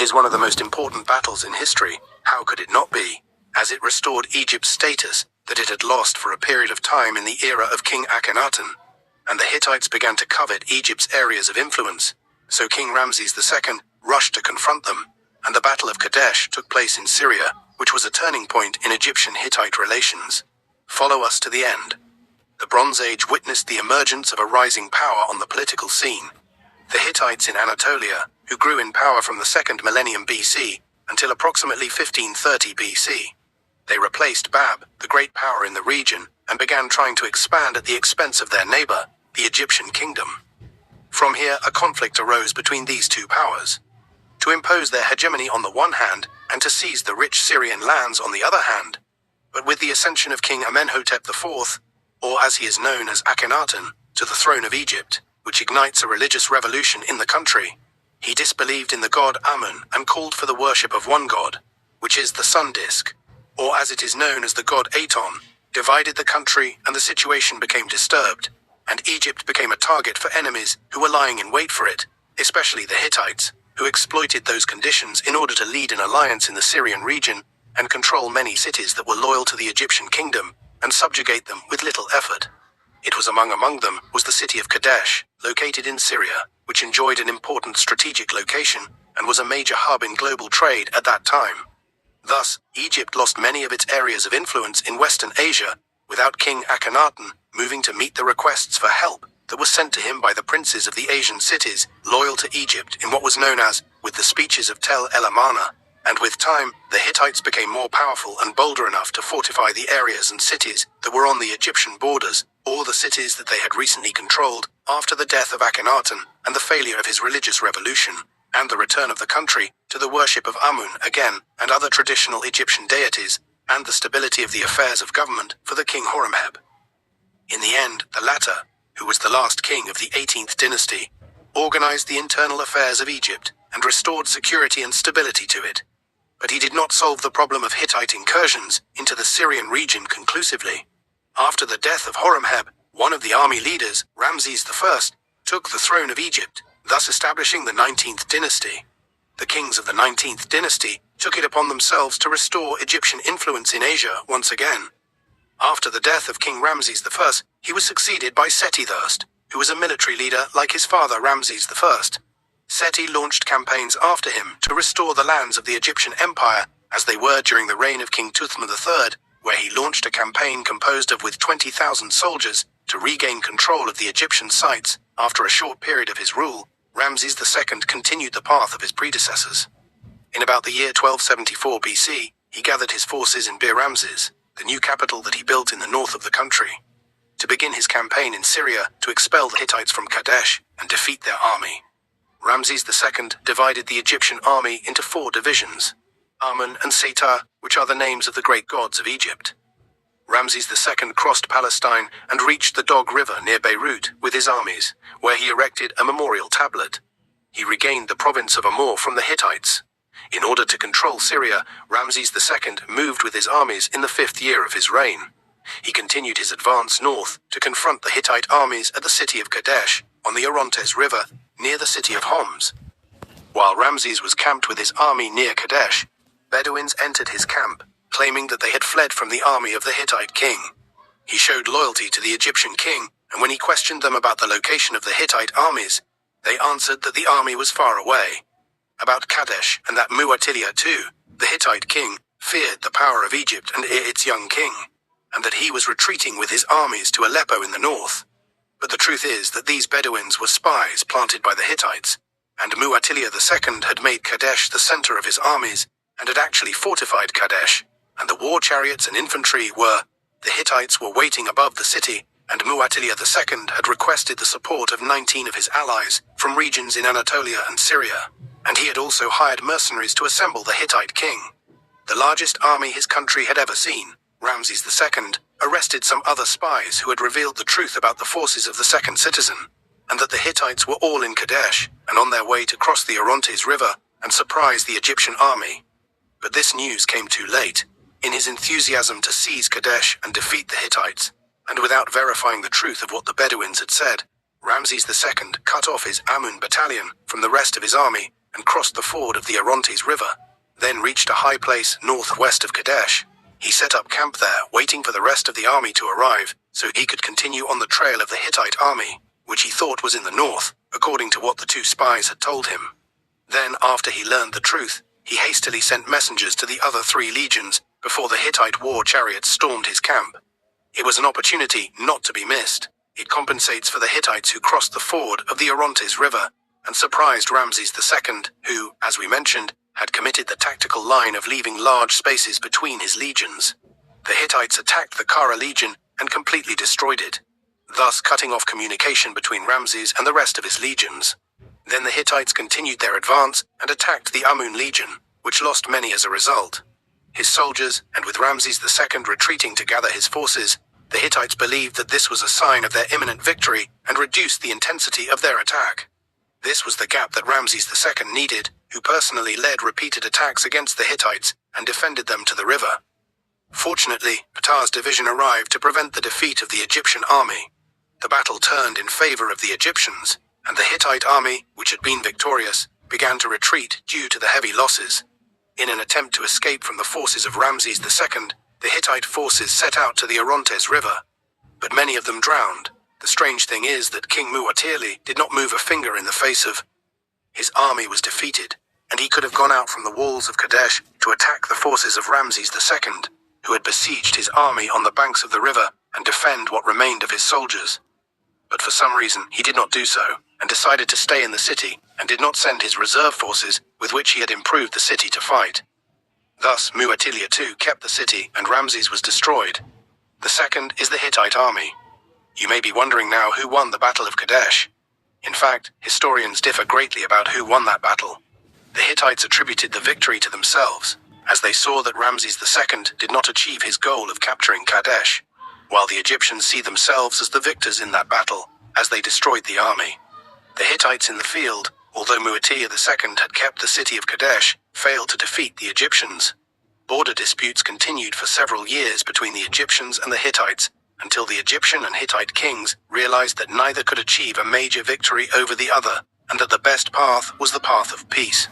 It is one of the most important battles in history. How could it not be? As it restored Egypt's status that it had lost for a period of time in the era of King Akhenaten, and the Hittites began to covet Egypt's areas of influence. So King Ramses II rushed to confront them, and the Battle of Kadesh took place in Syria, which was a turning point in Egyptian-Hittite relations. Follow us to the end. The Bronze Age witnessed the emergence of a rising power on the political scene. The Hittites in Anatolia, who grew in power from the 2nd millennium BC until approximately 1530 BC. They replaced Bab, the great power in the region, and began trying to expand at the expense of their neighbor, the Egyptian kingdom. From here, a conflict arose between these two powers. To impose their hegemony on the one hand, and to seize the rich Syrian lands on the other hand. But with the ascension of King Amenhotep IV, or as he is known as Akhenaten, to the throne of Egypt, which ignites a religious revolution in the country, he disbelieved in the god Amun and called for the worship of one god, which is the sun disk, or as it is known as the god Aton, divided the country, and the situation became disturbed, and Egypt became a target for enemies who were lying in wait for it, especially the Hittites, who exploited those conditions in order to lead an alliance in the Syrian region and control many cities that were loyal to the Egyptian kingdom and subjugate them with little effort. It was among them was the city of Kadesh, located in Syria, which enjoyed an important strategic location and was a major hub in global trade at that time. Thus, Egypt lost many of its areas of influence in Western Asia, without King Akhenaten moving to meet the requests for help that were sent to him by the princes of the Asian cities loyal to Egypt in what was known as, with the speeches of Tel El Amarna, and with time, the Hittites became more powerful and bolder enough to fortify the areas and cities that were on the Egyptian borders, or the cities that they had recently controlled, after the death of Akhenaten and the failure of his religious revolution, and the return of the country to the worship of Amun again and other traditional Egyptian deities, and the stability of the affairs of government for the King Horemheb. In the end, the latter, who was the last king of the 18th dynasty, organized the internal affairs of Egypt and restored security and stability to it. But he did not solve the problem of Hittite incursions into the Syrian region conclusively. After the death of Horemheb, one of the army leaders, Ramses I, took the throne of Egypt, thus establishing the 19th dynasty. The kings of the 19th dynasty took it upon themselves to restore Egyptian influence in Asia once again. After the death of King Ramses I, he was succeeded by Seti I, who was a military leader like his father Ramses I. Seti launched campaigns after him to restore the lands of the Egyptian Empire as they were during the reign of King Tuthma III, where he launched a campaign composed of with 20,000 soldiers to regain control of the Egyptian sites. After a short period of his rule, Ramses II continued the path of his predecessors. In about the year 1274 BC, he gathered his forces in Bir Ramses, the new capital that he built in the north of the country, to begin his campaign in Syria to expel the Hittites from Kadesh and defeat their army. Ramses II divided the Egyptian army into 4 divisions, Amun and Setar, which are the names of the great gods of Egypt. Ramses II crossed Palestine and reached the Dog River near Beirut with his armies, where he erected a memorial tablet. He regained the province of Amur from the Hittites. In order to control Syria, Ramses II moved with his armies in the 5th year of his reign. He continued his advance north to confront the Hittite armies at the city of Kadesh on the Orontes River near the city of Homs. While Ramses was camped with his army near Kadesh, Bedouins entered his camp, claiming that they had fled from the army of the Hittite king. He showed loyalty to the Egyptian king, and when he questioned them about the location of the Hittite armies, they answered that the army was far away. About Kadesh and that Muwatalli too, the Hittite king feared the power of Egypt and its young king, and that he was retreating with his armies to Aleppo in the north. But the truth is that these Bedouins were spies planted by the Hittites, and Muwatalli II had made Kadesh the center of his armies and had actually fortified Kadesh, and the war chariots and infantry were. The Hittites were waiting above the city, and Muwatalli II had requested the support of 19 of his allies from regions in Anatolia and Syria, and he had also hired mercenaries to assemble the Hittite king. The largest army his country had ever seen, Ramses II, arrested some other spies who had revealed the truth about the forces of the second citizen, and that the Hittites were all in Kadesh and on their way to cross the Orontes River and surprise the Egyptian army. But this news came too late. In his enthusiasm to seize Kadesh and defeat the Hittites, and without verifying the truth of what the Bedouins had said, Ramses II cut off his Amun battalion from the rest of his army and crossed the ford of the Orontes River, then reached a high place northwest of Kadesh. He set up camp there, waiting for the rest of the army to arrive, so he could continue on the trail of the Hittite army, which he thought was in the north, according to what the two spies had told him. Then, after he learned the truth, he hastily sent messengers to the other 3 legions before the Hittite war chariots stormed his camp. It was an opportunity not to be missed. It compensates for the Hittites who crossed the ford of the Orontes River and surprised Ramesses II, who, as we mentioned, had committed the tactical line of leaving large spaces between his legions. The Hittites attacked the Kara legion and completely destroyed it, thus cutting off communication between Ramesses and the rest of his legions. Then the Hittites continued their advance and attacked the Amun legion, which lost many as a result. His soldiers, and with Ramesses II retreating to gather his forces, the Hittites believed that this was a sign of their imminent victory and reduced the intensity of their attack. This was the gap that Ramesses II needed, who personally led repeated attacks against the Hittites and defended them to the river. Fortunately, Ptah's division arrived to prevent the defeat of the Egyptian army. The battle turned in favor of the Egyptians, and the Hittite army, which had been victorious, began to retreat due to the heavy losses. In an attempt to escape from the forces of Ramesses II, the Hittite forces set out to the Orontes River, but many of them drowned. The strange thing is that King Muwatalli did not move a finger in the face of. His army was defeated, and he could have gone out from the walls of Kadesh to attack the forces of Ramesses II, who had besieged his army on the banks of the river and defend what remained of his soldiers. But for some reason he did not do so, and decided to stay in the city, and did not send his reserve forces with which he had improved the city to fight. Thus Muwatalli II kept the city and Ramesses was destroyed. The second is the Hittite army. You may be wondering now who won the Battle of Kadesh. In fact, historians differ greatly about who won that battle. The Hittites attributed the victory to themselves, as they saw that Ramesses II did not achieve his goal of capturing Kadesh, while the Egyptians see themselves as the victors in that battle, as they destroyed the army. The Hittites in the field, although Muwatalli II had kept the city of Kadesh, failed to defeat the Egyptians. Border disputes continued for several years between the Egyptians and the Hittites, until the Egyptian and Hittite kings realized that neither could achieve a major victory over the other, and that the best path was the path of peace.